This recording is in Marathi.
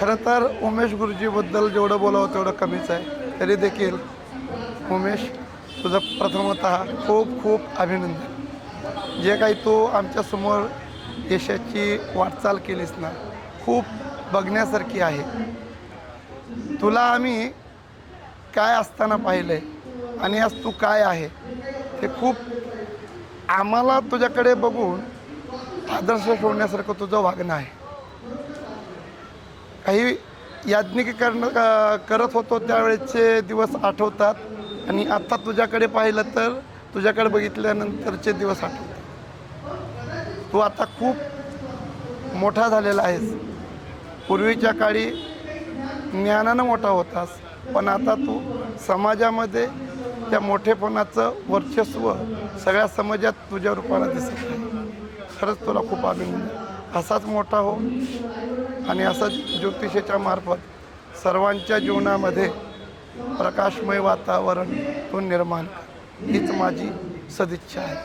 खरं तर उमेश गुरुजीबद्दल जेवढं बोलावं तेवढं कमीच आहे. तरी देखील उमेश, तुझं प्रथमतः खूप खूप अभिनंदन. जे काही तू आमच्यासमोर यशाची वाटचाल केलीस ना, खूप बघण्यासारखी आहे. तुला आम्ही काय असताना पाहिलं आहे आणि आज तू काय आहे ते खूप आम्हाला तुझ्याकडे बघून आदर्श ठेवण्यासारखं तुझं वागणं आहे. काही याज्ञिकीकरण करत होतो त्यावेळेचे दिवस आठवतात आणि आत्ता तुझ्याकडे पाहिलं तर तुझ्याकडे बघितल्यानंतरचे दिवस आठवतात. तू आता खूप मोठा झालेला आहेस. पूर्वीच्या काळी ज्ञानानं मोठा होतास, पण आता तू समाजामध्ये त्या मोठेपणाचं वर्चस्व सगळ्या समाजात तुझ्या रूपाला दिसत आहे. खरंच तुला खूप अभिनंदन. असाच मोठा हो आणि असंच ज्योतिषाच्या मार्फत सर्वांच्या जीवनामध्ये प्रकाशमय वातावरण तू निर्माण कर, हीच माझी सदिच्छा आहे.